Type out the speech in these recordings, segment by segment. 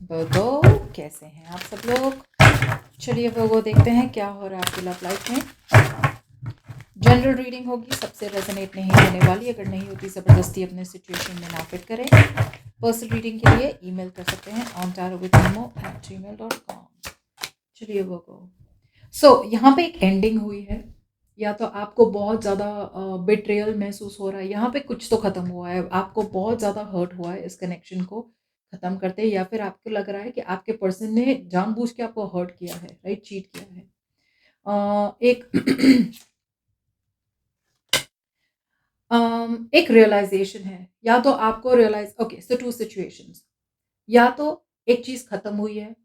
वर्गो, कैसे हैं आप सब लोग? चलिए वर्गो, देखते हैं क्या हो रहा है आपकी लव लाइफ में। जनरल रीडिंग होगी, सबसे रेजोनेट नहीं होने वाली। अगर नहीं होती ज़बरदस्ती अपने सिचुएशन में ना फिट करें। पर्सनल रीडिंग के लिए ईमेल कर सकते हैं ontarowithemo@gmail.com। चलिए वर्गो, यहाँ पे एक एंडिंग हुई है। या तो आपको बहुत ज़्यादा बिट्रेयल महसूस हो रहा है, यहाँ पे कुछ तो ख़त्म हुआ है, आपको बहुत ज़्यादा हर्ट हुआ है इस कनेक्शन को ख़त्म करते, या फिर आपको लग रहा है कि आपके पर्सन ने जानबूझ के आपको हर्ट किया है, राइट, चीट किया है। एक एक रियलाइजेशन है, या तो आपको realise, okay, so two situations. या तो एक चीज़ ख़त्म हुई है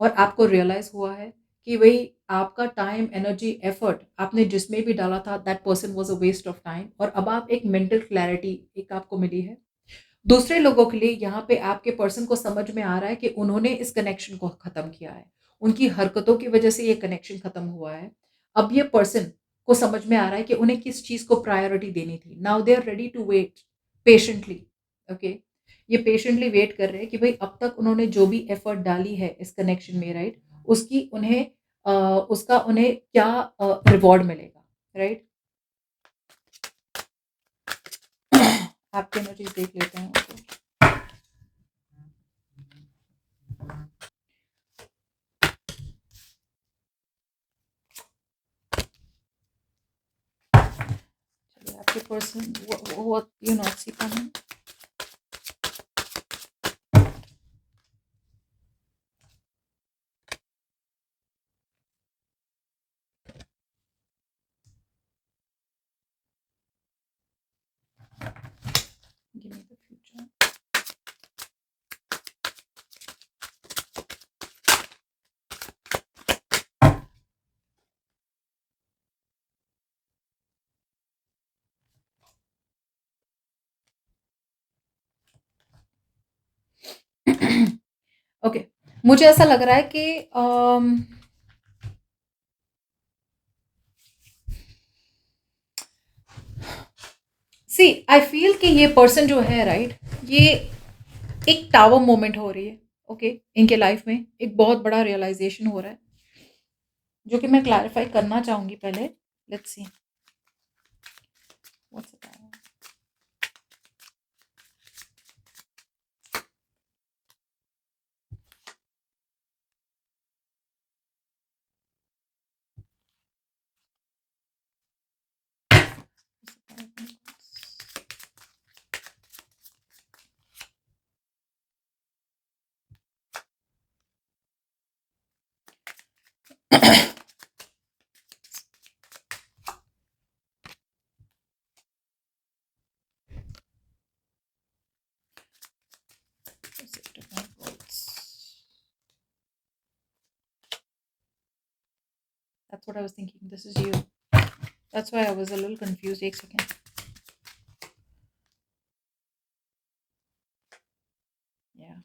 और आपको रियलाइज़ हुआ है कि भई आपका टाइम, एनर्जी, एफर्ट आपने जिसमें भी डाला था, that person was a waste of time, और अब आप एक मेंटल क्लैरिटी एक आपको मिली है। दूसरे लोगों के लिए यहाँ पे आपके पर्सन को समझ में आ रहा है कि उन्होंने इस कनेक्शन को ख़त्म किया है। उनकी हरकतों की वज़ह से ये कनेक्शन ख़त्म हुआ है। अब ये पर्सन को समझ में आ रहा है कि उन्हें किस चीज़ को प्रायोरिटी देनी थी। Now they are ready to wait patiently, okay? ये पेशेंटली वेट कर रहे हैं कि भई अब तक उन्होंने जो भी एफर्ट डाली है इस कनेक्शन में, राइट? उसकी उन्हें अ, उसका उन्हें क्या रिवॉर्ड मिलेगा, राइट? आपकी एनर्जीज़ देख लेते हैं उसको। चलिए, आपके person, what you not see coming? Give me the future. Okay, मुझे ऐसा लग रहा है कि सी आई फील कि ये पर्सन जो है, राइट, ये एक टावर मोमेंट हो रही है, ओके, इनके लाइफ में एक बहुत बड़ा रियलाइजेशन हो रहा है, जो कि मैं क्लैरिफाई करना चाहूंगी पहले। Let's see what's it. That's what I was thinking. This is you. That's why I was a little confused. एक second. Yeah.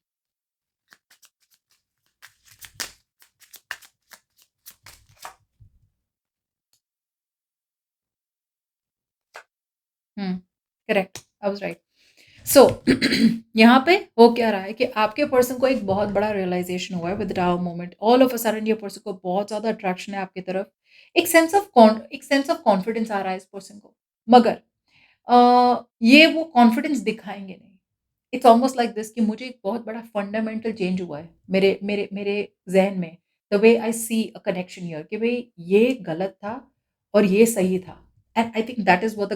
Correct, I was right. So यहाँ पे हो क्या रहा है कि आपके पर्सन को एक बहुत बड़ा रियलाइजेशन हुआ है with tower moment. All of a sudden ये पर्सन को बहुत ज़्यादा अट्रैक्शन है आपकी तरफ। एक सेंस ऑफ कॉन्फिडेंस आ रहा है इस पर्सन को। मगर ये वो कॉन्फिडेंस दिखाएँगे नहीं। इट्स ऑलमोस्ट लाइक दिस कि मुझे एक बहुत बड़ा फंडामेंटल चेंज हुआ है मेरे मेरे मेरे ज़हन में। The way I see a connection here कि भई ये गलत था और ये सही था। And I think that is what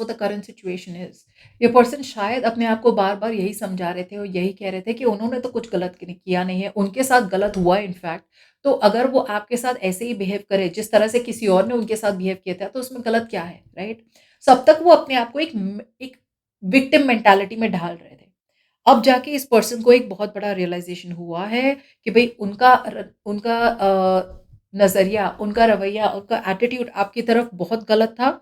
the current situation is. ये पर्सन शायद अपने आप को बार-बार यही समझा रहे थे और यही कह रहे थे कि उन्होंने तो कुछ गलत किया नहीं है, उनके साथ गलत हुआ है इनफैक्ट। तो अगर वो आपके साथ ऐसे ही बिहेव करे जिस तरह से किसी और ने उनके साथ बिहेव किया था, तो उसमें गलत क्या है, राइट? सो अब तक वो अपने आप को एक विक्टिम मेंटालिटी में ढाल रहे थे। अब जाके इस पर्सन को एक बहुत बड़ा रियलाइज़ेशन हुआ है कि भई उनका नज़रिया, उनका रवैया, उनका एटीट्यूड आपकी तरफ बहुत गलत था।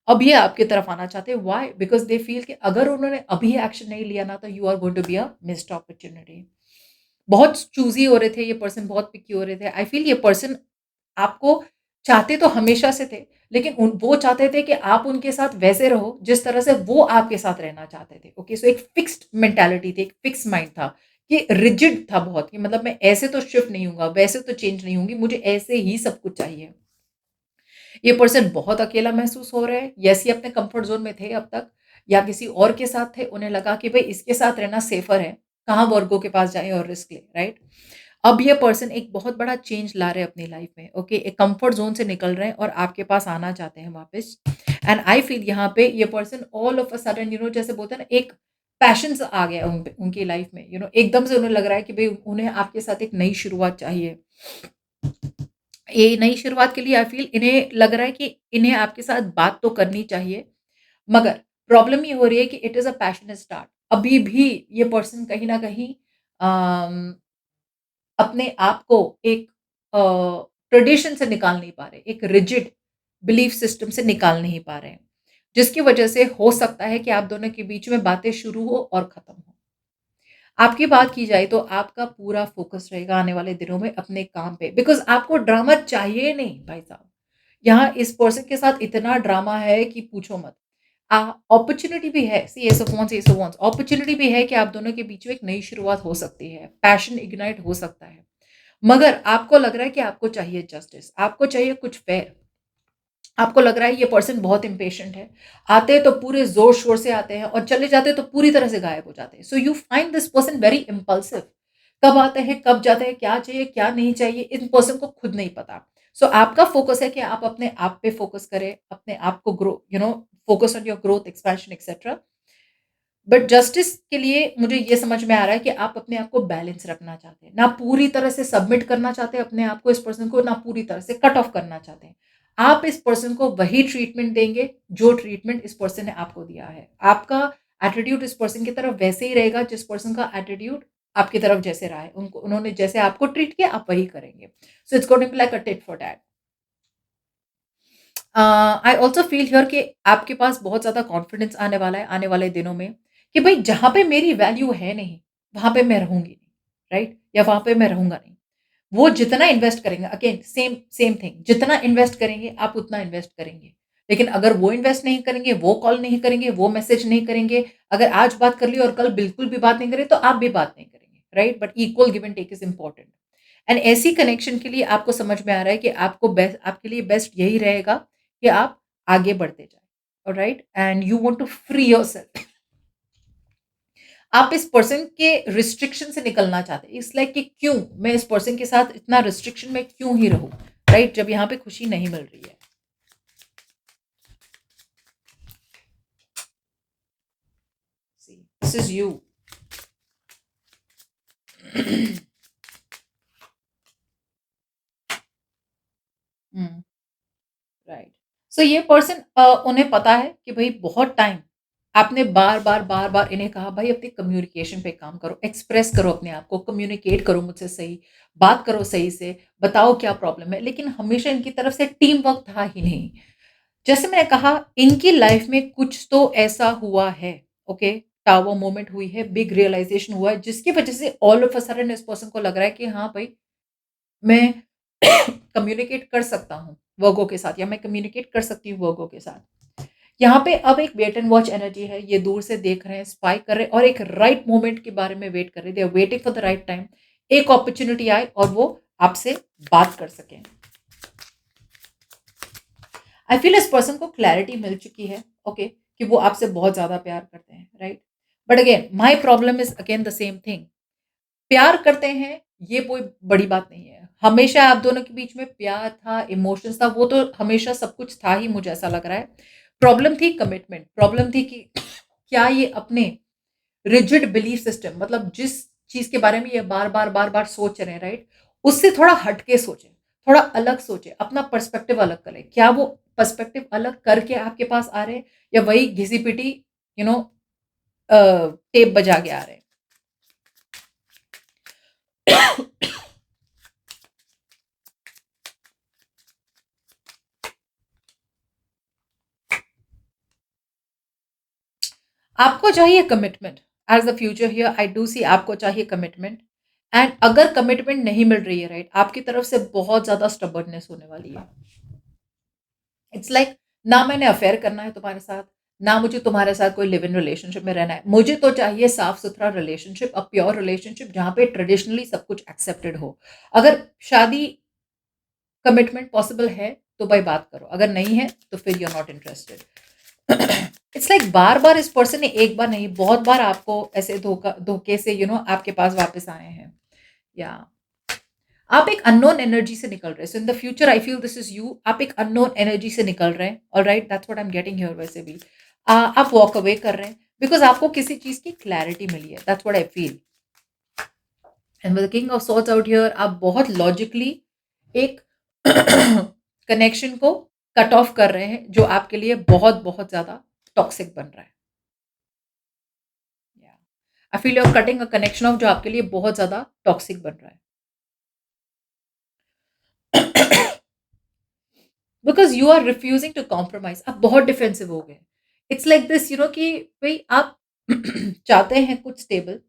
अब ये आपकी तरफ आना चाहते हैं, व्हाई? बिकॉज़ दे फील कि अगर उन्होंने अभी एक्शन नहीं लिया ना, तो you are going to be a missed opportunity. बहुत चूज़ी हो रहे थे ये पर्सन, बहुत पिकी हो रहे थे। आई फील ये पर्सन आपको चाहते तो हमेशा से थे, लेकिन वो चाहते थे कि आप उनके साथ वैसे रहो जिस तरह से वो आपके साथ रहना चाहते थे। ओके, सो एक फिक्स्ड मेंटालिटी थी, एक फिक्स माइंड था कि रिजिड था बहुत, कि मतलब मैं ऐसे तो शिफ्ट नहीं होऊंगा, वैसे तो चेंज नहीं होंगी, मुझे ऐसे ही सब कुछ चाहिए। ये पर्सन बहुत अकेला महसूस हो रहे हैं, यस ये अपने कंफर्ट जोन में थे अब तक, या किसी और के साथ थे, उन्हें लगा कि भाई इसके साथ रहना सेफर है, कहाँ वर्गो के पास जाए और रिस्क ले, राइट? अब ये पर्सन एक बहुत बड़ा चेंज ला रहे हैं अपनी लाइफ में। ओके, एक कंफर्ट जोन से निकल रहे हैं और आपके पास आना चाहते हैं वापस। एंड आई फील यहाँ पे ये person all of a sudden, जैसे बोलते हैं ना, एक पैशन आ गया उनकी लाइफ में, एकदम से उन्हें लग रहा है कि भाई उन्हें आपके साथ एक नई शुरुआत चाहिए। ये नई शुरुआत के लिए आई फील इन्हें लग रहा है कि इन्हें आपके साथ बात तो करनी चाहिए, मगर प्रॉब्लम ये हो रही है कि it is a passionate start. अभी भी ये पर्सन कहीं ना कहीं अपने आप को एक ट्रेडिशन से निकाल नहीं पा रहे, एक रिजिड बिलीफ सिस्टम से निकाल नहीं पा रहे हैं, जिसकी वजह से हो सकता है कि आप दोनों के बीच में बातें शुरू हो और खत्म हो। आपकी बात की जाए तो आपका पूरा फोकस रहेगा आने वाले दिनों में अपने काम पे, बिकॉज आपको ड्रामा चाहिए नहीं भाई साहब। यहाँ इस पर्सन के साथ इतना ड्रामा है कि पूछो मत। अपॉर्चुनिटी भी है, सी एस ऑफ वांस, एस ऑफ वांस, अपॉर्चुनिटी भी है कि आप दोनों के बीच में एक नई शुरुआत हो सकती है, पैशन इग्नाइट हो सकता है। मगर आपको लग रहा है कि आपको चाहिए जस्टिस, आपको चाहिए कुछ फेयर। आपको लग रहा है ये पर्सन बहुत इम्पेशेंट है, आते हैं तो पूरे जोर शोर से आते हैं और चले जाते हैं तो पूरी तरह से गायब हो जाते हैं। So you find this person very impulsive. कब आते हैं, कब जाते हैं, क्या चाहिए क्या नहीं चाहिए, इन पर्सन को खुद नहीं पता। सो आपका फोकस है कि आप अपने आप पे फोकस करें, अपने आप को grow, focus on your growth, expansion, etcetera. But justice के लिए मुझे ये समझ में आ रहा है कि आप अपने आप को बैलेंस रखना चाहते हैं, ना पूरी तरह से सबमिट करना चाहते हैं अपने आप को इस पर्सन को, ना पूरी तरह से कट ऑफ करना चाहते हैं। आप इस पर्सन को वही ट्रीटमेंट देंगे जो ट्रीटमेंट इस पर्सन ने आपको दिया है। आपका एटीट्यूड इस पर्सन की तरफ वैसे ही रहेगा जिस पर्सन का एटीट्यूड आपकी तरफ जैसे रहा है, उनको उन्होंने जैसे आपको ट्रीट किया आप वही करेंगे। So it's going to be like a tit for tat. I also feel here कि आपके पास बहुत ज़्यादा कॉन्फिडेंस आने वाला है आने वाले दिनों में, कि भाई जहाँ पे मेरी वैल्यू है नहीं, वहाँ पे मैं रहूँगी नहीं, राइट? या वहाँ पे मैं रहूँगा नहीं। वो जितना इन्वेस्ट करेंगे, अगेन सेम सेम थिंग, जितना इन्वेस्ट करेंगे आप उतना इन्वेस्ट करेंगे। लेकिन अगर वो इन्वेस्ट नहीं करेंगे, वो कॉल नहीं करेंगे, वो मैसेज नहीं करेंगे, अगर आज बात कर ली और कल बिल्कुल भी बात नहीं करें, तो आप भी बात नहीं करेंगे, right? But equal give and take is important. And ऐसी कनेक्शन के लिए आपको समझ में आ रहा है कि आपके लिए बेस्ट यही रहेगा कि आप आगे बढ़ते जाएँ, alright? And you want to free yourself. आप इस पर्सन के रिस्ट्रिक्शन से निकलना चाहते हैं। इट्स लाइक कि क्यों मैं इस पर्सन के साथ इतना रिस्ट्रिक्शन में क्यों ही रहूँ, राइट? जब यहाँ पे खुशी नहीं मिल रही है। See, this is you. Hmm, right. So ये पर्सन उन्हें पता है कि भई बहुत टाइम आपने बार-बार, बार-बार इन्हें कहा भाई अपनी कम्युनिकेशन पे काम करो, एक्सप्रेस करो अपने आप को, कम्युनिकेट करो मुझसे सही, बात करो सही से, बताओ क्या प्रॉब्लम है, लेकिन हमेशा इनकी तरफ से टीम वर्क था ही नहीं। जैसे मैंने कहा, इनकी लाइफ में कुछ तो ऐसा हुआ है, ओके? टावर मोमेंट हुई है, बिग रियलाइज़ेशन हुआ है, जिसकी वजह से ऑल ऑफ अ सडन इस पर्सन को लग रहा है कि हाँ भाई, मैं कम्युनिकेट कर सकता हूँ वर्गों के साथ, या मैं कम्युनिकेट कर सकती हूँ वर्गों के साथ। यहाँ पे अब एक वेट एंड वॉच एनर्जी है, ये दूर से देख रहे हैं, स्पाई कर रहे हैं और एक राइट मोमेंट के बारे में वेट कर रहे हैं। They are waiting for the right time. एक अपॉर्च्युनिटी आए और वो आपसे बात कर सकें। आई फील इस पर्सन को क्लैरिटी मिल चुकी है, ओके, कि वो आपसे बहुत ज़्यादा प्यार करते हैं, right? But again my problem is again the same thing. प्यार करते हैं, ये कोई बड़ी बात नहीं है। हमेशा आप दोनों के बीच में प्यार था, इमोशंस था, वो तो हमेशा सब कुछ था ही, मुझे ऐसा लग रहा है। प्रॉब्लम थी कमिटमेंट, प्रॉब्लम थी कि क्या ये अपने रिजिड बिलीफ सिस्टम, मतलब जिस चीज़ के बारे में ये बार-बार, बार-बार सोच रहे हैं, राइट? उससे थोड़ा हट के सोचें, थोड़ा अलग सोचें, अपना पर्सपेक्टिव अलग करें। क्या वो पर्सपेक्टिव अलग करके आपके पास आ रहे हैं, या वही घिसी-पिटी यू नो अ, टेप बजा के आ रहे हैं? आपको चाहिए commitment. As the future here I do see आपको चाहिए कमिटमेंट। एंड अगर कमिटमेंट नहीं मिल रही है, राइट, आपकी तरफ से बहुत ज़्यादा स्टबर्ननेस होने वाली है। इट्स लाइक ना मैंने अफेयर करना है तुम्हारे साथ, ना मुझे तुम्हारे साथ कोई लिव इन रिलेशनशिप में रहना है। मुझे तो चाहिए साफ-सुथरा रिलेशनशिप, अ प्योर रिलेशनशिप जहाँ पे ट्रेडिशनली सब कुछ एक्सेप्टेड हो। अगर शादी कमिटमेंट पॉसिबल है, तो भाई बात करो, अगर नहीं है, तो फिर you are not interested. It's like बार-बार इस पर्सन ने एक बार नहीं, बहुत बार आपको ऐसे धोखे से आपके पास वापस आए हैं। या आप एक अननोन एनर्जी से निकल रहे हैं। So in the future I feel this is you. आप एक अननोन एनर्जी से निकल रहे हैं, alright, that's what I am getting here वैसे भी। आप वॉक अवे कर रहे हैं बिकॉज़ आपको किसी चीज़ की क्लैरिटी मिली है, that's what I feel. And with the king of swords out here, आप बहुत लॉजिकली एक कनेक्शन को कट ऑफ कर रहे हैं, जो आपके लिए बहुत-बहुत ज़्यादा टॉक्सिक बन रहा है। या I feel you are cutting a connection of जो आपके लिए बहुत ज़्यादा टॉक्सिक बन रहा है। Because you are refusing to compromise, आप बहुत डिफेंसिव हो गए। इट्स लाइक दिस कि भई आप चाहते हैं कुछ स्टेबल,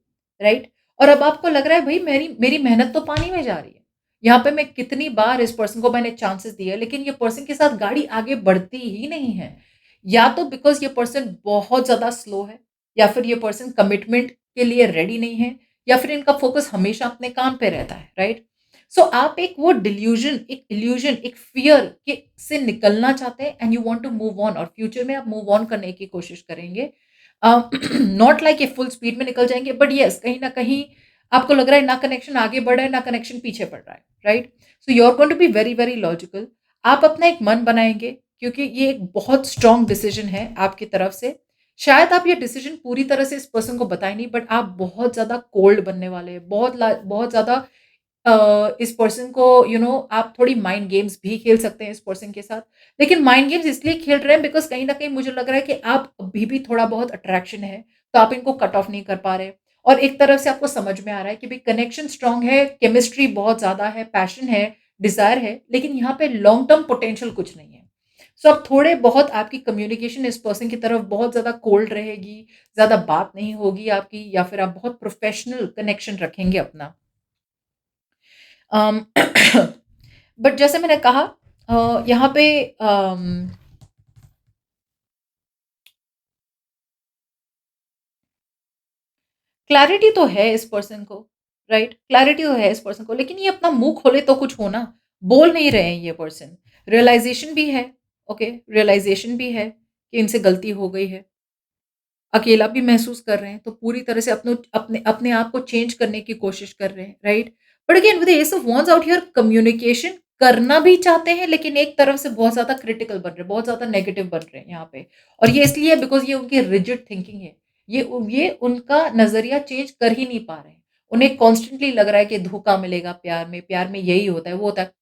राइट? और अब आपको लग रहा है भई मेरी मेरी मेहनत तो पानी में जा रही है। यहाँ पे मैं कितनी बार इस पर्सन को मैंने चांसेस दिए, लेकिन ये पर्सन के साथ गाड़ी आगे बढ़ती ही नहीं है। या तो बिकॉज़ ये पर्सन बहुत ज़्यादा स्लो है, या फिर ये पर्सन कमिटमेंट के लिए रेडी नहीं है, या फिर इनका फोकस हमेशा अपने काम पे रहता है, राइट? सो आप एक वो डिल्यूजन, एक इल्यूजन, एक फ़ियर के से निकलना चाहते हैं and you want to move on, और फ्यूचर में आप मूव ऑन करने की कोशिश करेंगे। नॉट लाइक ये फुल स्पीड में निकल जाएँगे, बट येस कहीं न कहीं आपको लग रहा है ना कनेक्शन आगे बढ़ रहा है, ना कनेक्शन पीछे पड़ रहा है, right? So you are going to be very, very logical. आप अपना एक मन बनाएँगे, क्योंकि ये एक बहुत स्ट्रॉन्ग डिसीज़न है आपकी तरफ से। शायद आप ये डिसीज़न पूरी तरह से इस पर्सन को बताएँ नहीं, बट आप बहुत ज़्यादा कोल्ड बनने वाले हैं, बहुत ज़्यादा इस पर्सन को आप थोड़ी माइंड गेम्स भी खेल सकते हैं इस पर्सन के साथ। लेकिन माइंड गेम्स इसलिए खेल रहे हैं बिकॉज़ कहीं न कहीं मुझे लग रहा है कि आप अभी भी थोड़ा बहुत अट्रैक्शन है, तो आप इनको कट ऑफ नहीं कर पा रहे। और एक तरफ से आपको समझ में आ रहा है कि भई कनेक्शन स्ट्रॉन्ग है, केमिस्ट्री बहुत ज़्यादा है, पैशन है, डिज़ायर है, लेकिन यहाँ पे लॉन्ग टर्म पोटेंशियल कुछ नहीं है। सो अब थोड़े बहुत आपकी कम्युनिकेशन इस पर्सन की तरफ बहुत ज़्यादा कोल्ड रहेगी, ज़्यादा बात नहीं होगी आपकी, या फिर आप बहुत प्रोफ़ेशनल कनेक्शन रखेंगे अपना। अम, बट जैसे मैंने कहा, यहाँ पे क्लैरिटी तो है इस पर्सन को, राइट? क्लैरिटी तो है इस पर्सन को, लेकिन ये अपना मुँह खोले तो कुछ हो ना, बोल नहीं रहे हैं ये पर्सन। रियलाइज़ेशन भी है, ओके, रियलाइज़ेशन भी है कि इनसे गलती हो गई है। अकेला भी महसूस कर रहे हैं, तो पूरी तरह से अपने अपने आप को चेंज करने की कोशिश कर रहे हैं, right? But again with the S of wands out here, communication करना भी चाहते हैं, लेकिन एक तरफ से बहुत ज़्यादा क्रिटिकल बन रहे हैं, बहुत ज़्यादा नेगेटिव बन रहे हैं यहाँ पे। और ये इसलिए बिकॉज़ ये उनकी रिजिड थिंकिंग है। ये उनका नज़रिया चेंज कर ही नहीं पा रहे हैं। उन्हें कॉन्स्टेंटली लग रहा है कि धोखा मिलेगा प्यार में यही होता है, वो होता है।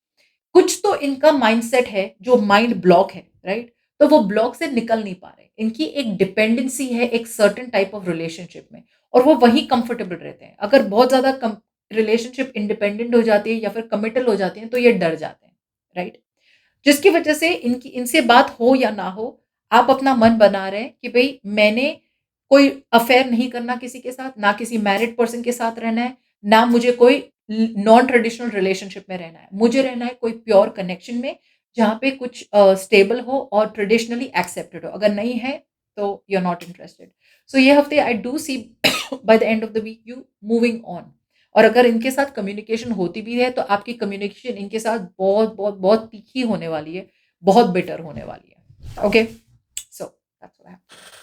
कुछ तो इनका माइंडसेट है जो माइंड ब्लॉक है, राइट? तो वो ब्लॉक से निकल नहीं पा रहे। इनकी एक डिपेंडेंसी है एक सर्टेन टाइप ऑफ रिलेशनशिप में, और वो वहीं कंफर्टेबल रहते हैं। अगर बहुत ज़्यादा कम रिलेशनशिप इंडिपेंडेंट हो जाती है या फिर कमिटल हो जाती है, तो ये डर जाते हैं, राइट? जिसकी वजह से इनकी इनसे बात हो या ना हो, आप अपना मन बना रहे हैं कि भई मैंने कोई अफ़ेयर नहीं करना किसी के साथ, ना किसी मैरिड पर्सन के साथ रहना है, ना मुझे कोई नॉन ट्रेडिशनल रिलेशनशिप में रहना है। मुझे रहना है कोई प्योर कनेक्शन में, जहाँ पे कुछ स्टेबल हो और ट्रेडिशनली एक्सेप्टेड हो। अगर नहीं है, तो you are not interested. So ये हफ्ते I do see by the end of the week you moving on. और अगर इनके साथ कम्युनिकेशन होती भी है, तो आपकी कम्युनिकेशन इनके साथ बहुत तीखी होने वाली है, बहुत बिटर होने वाली है। Okay? So that's what happened.